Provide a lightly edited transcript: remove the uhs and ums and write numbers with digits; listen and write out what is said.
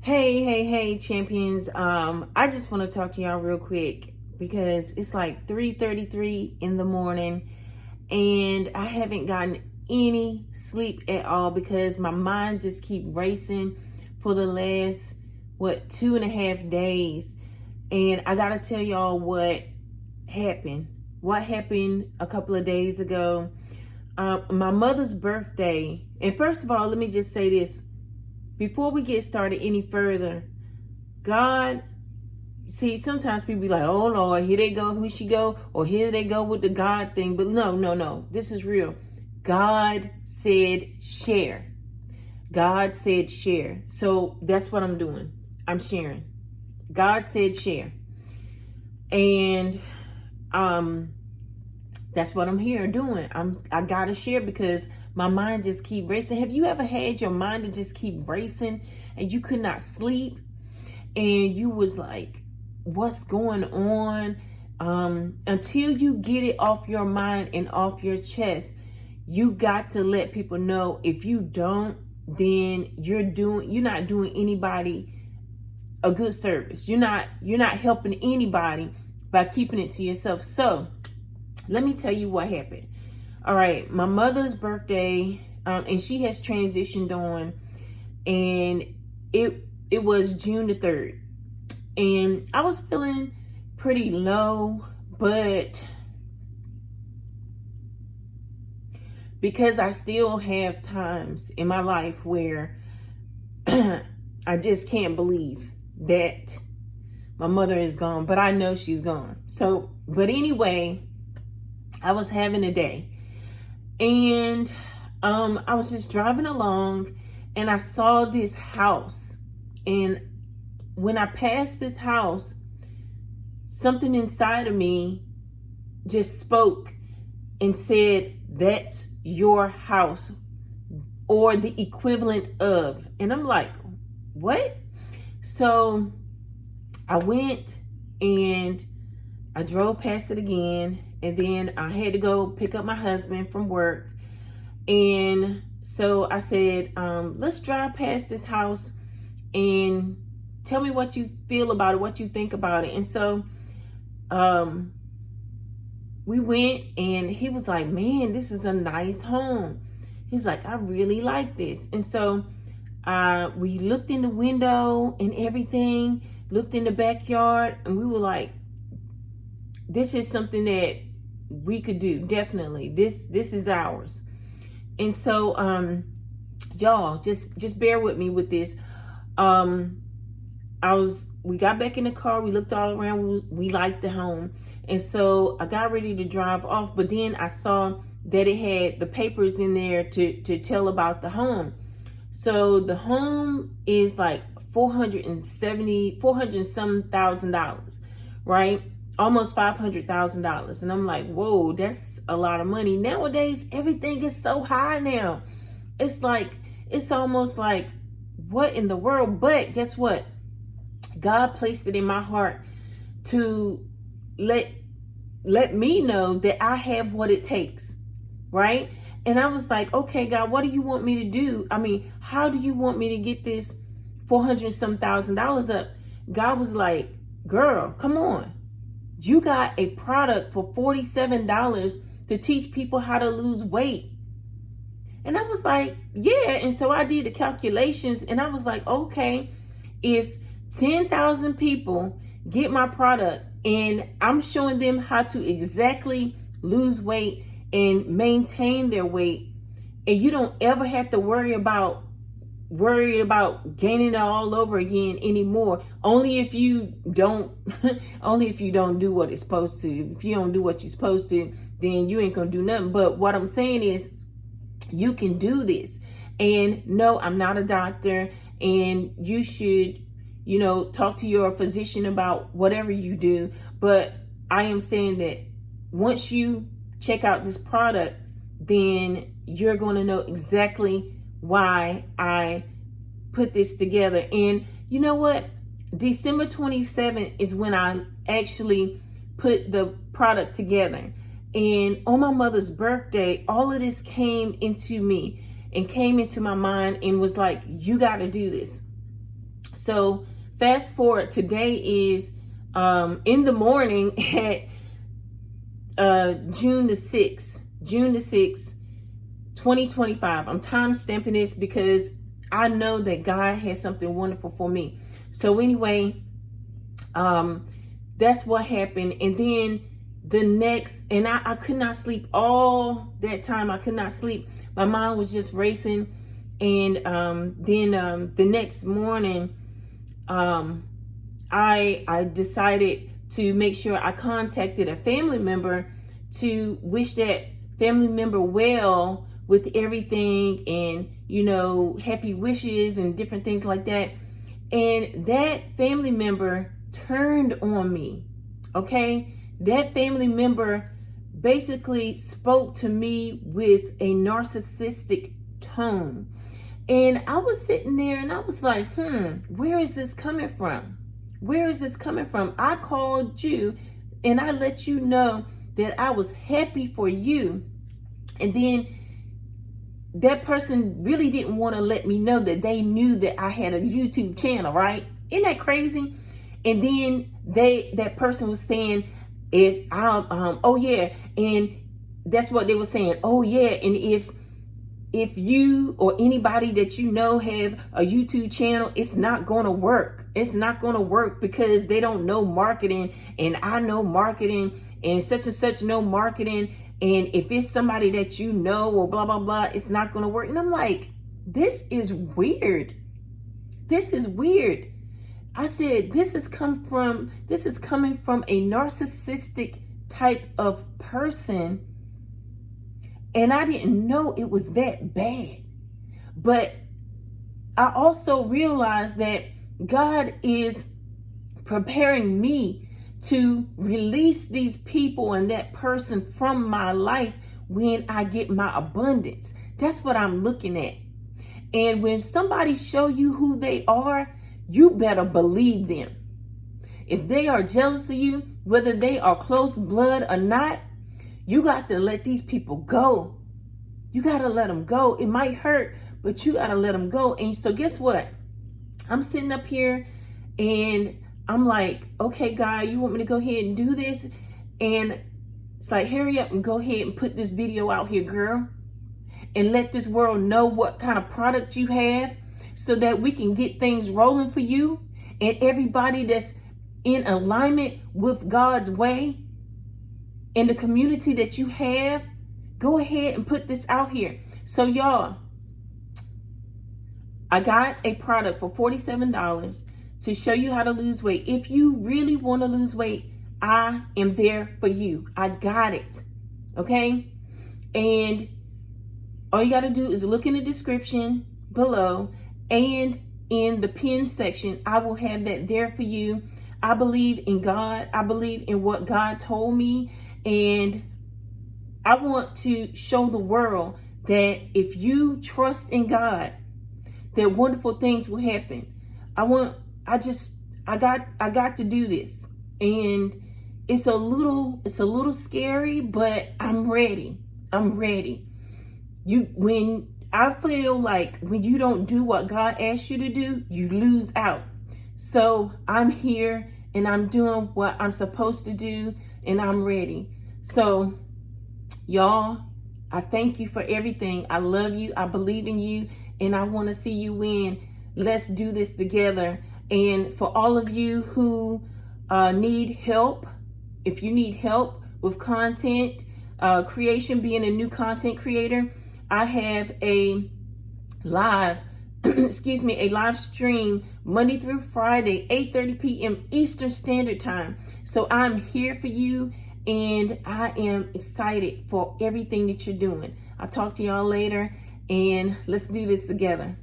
Hey, champions. I just want to talk to y'all real quick because it's like 3:33 in the morning and I haven't gotten any sleep at all because my mind just keep racing for the last, 2.5 days. And I got to tell y'all what happened. What happened a couple of days ago. My mother's birthday. And first of all, let me just say this. Before we get started any further, God, see, sometimes people be like, oh Lord, here they go, who she go, or here they go with the God thing. But no, this is real. God said share. God said share. So that's what I'm doing. I'm sharing. God said share. And that's what I'm here doing. I gotta share because my mind just keep racing. Have you ever had your mind to just keep racing and you could not sleep? And you was like, what's going on? Until you get it off your mind and off your chest, you got to let people know. If you don't, then you're not doing anybody a good service. You're not helping anybody by keeping it to yourself. So let me tell you what happened. All right, my mother's birthday, and she has transitioned on, and it was June the 3rd. And I was feeling pretty low, but because I still have times in my life where I just can't believe that my mother is gone, but I know she's gone. So, but anyway, I was having a day. And I was just driving along and I saw this house. And when I passed this house, something inside of me just spoke and said, that's your house, or the equivalent of. And I'm like, what? So I went and I drove past it again. And then I had to go pick up my husband from work. And so I said, let's drive past this house and tell me what you feel about it, what you think about it. And so we went and he was like, man, this is a nice home. He was like, I really like this. And so we looked in the window and everything, looked in the backyard, and we were like, this is something that we could do. Definitely. This is ours. And so, y'all just bear with me with this. We got back in the car. We looked all around. We liked the home. And so I got ready to drive off, but then I saw that it had the papers in there to tell about the home. So the home is like $400,000, right? Almost $500,000. And I'm like, whoa, that's a lot of money. Nowadays, everything is so high now. It's almost like, what in the world? But guess what? God placed it in my heart to let me know that I have what it takes, right? And I was like, okay, God, what do you want me to do? I mean, how do you want me to get this $400,000 up? God was like, girl, come on. You got a product for $47 to teach people how to lose weight. And I was like, yeah. And so I did the calculations and I was like, okay, if 10,000 people get my product and I'm showing them how to exactly lose weight and maintain their weight, and you don't ever have to worry about gaining it all over again anymore. Only if you don't do what it's supposed to. If you don't do what you're supposed to, then you ain't gonna do nothing. But what I'm saying is, you can do this. And no, I'm not a doctor, and you should, talk to your physician about whatever you do. But I am saying that once you check out this product, then you're going to know exactly why I put this together. And you know what? December 27th is when I actually put the product together. And on my mother's birthday, all of this came into me and came into my mind and was like, you got to do this. So fast forward, today is in the morning at June the 6th, 2025. I'm time stamping this because I know that God has something wonderful for me. So anyway, that's what happened. And then the next, and I could not sleep all that time. I could not sleep. My mind was just racing. And then the next morning, I decided to make sure I contacted a family member to wish that family member well with everything, and, you know, happy wishes and different things like that. And that family member turned on me. Okay. That family member basically spoke to me with a narcissistic tone. And I was sitting there and I was like, where is this coming from? Where is this coming from? I called you and I let you know that I was happy for you. And then that person really didn't want to let me know that they knew that I had a YouTube channel, right? Isn't that crazy? And then that person was saying, oh yeah, and that's what they were saying. Oh yeah, and if you or anybody that you know have a YouTube channel, it's not going to work. It's not going to work because they don't know marketing, and I know marketing, and such know marketing. And if it's somebody that you know or blah, blah, blah, it's not going to work. And I'm like, this is weird. This is weird. I said, this is coming from a narcissistic type of person. And I didn't know it was that bad. But I also realized that God is preparing me to release these people and that person from my life when I get my abundance. That's what I'm looking at. And when somebody show you who they are, you better believe them. If they are jealous of you, whether they are close blood or not, you got to let these people go. You got to let them go. It might hurt, but you got to let them go. And so guess what? I'm sitting up here and I'm like, okay, God, you want me to go ahead and do this? And it's like, hurry up and go ahead and put this video out here, girl. And let this world know what kind of product you have so that we can get things rolling for you and everybody that's in alignment with God's way and the community that you have. Go ahead and put this out here. So y'all, I got a product for $47 to show you how to lose weight. If you really want to lose weight, I am there for you. I got it. Okay. And all you got to do is look in the description below and in the pin section. I will have that there for you. I believe in God. I believe in what God told me. And I want to show the world that if you trust in God, that wonderful things will happen. I got to do this. And it's a little scary, but I'm ready. I'm ready. When I feel like when you don't do what God asks you to do, you lose out. So I'm here and I'm doing what I'm supposed to do and I'm ready. So y'all, I thank you for everything. I love you. I believe in you and I want to see you win. Let's do this together. And for all of you who need help, if you need help with content creation, being a new content creator, I have a live, a live stream Monday through Friday, 8:30 p.m. Eastern Standard Time. So I'm here for you and I am excited for everything that you're doing. I'll talk to y'all later and let's do this together.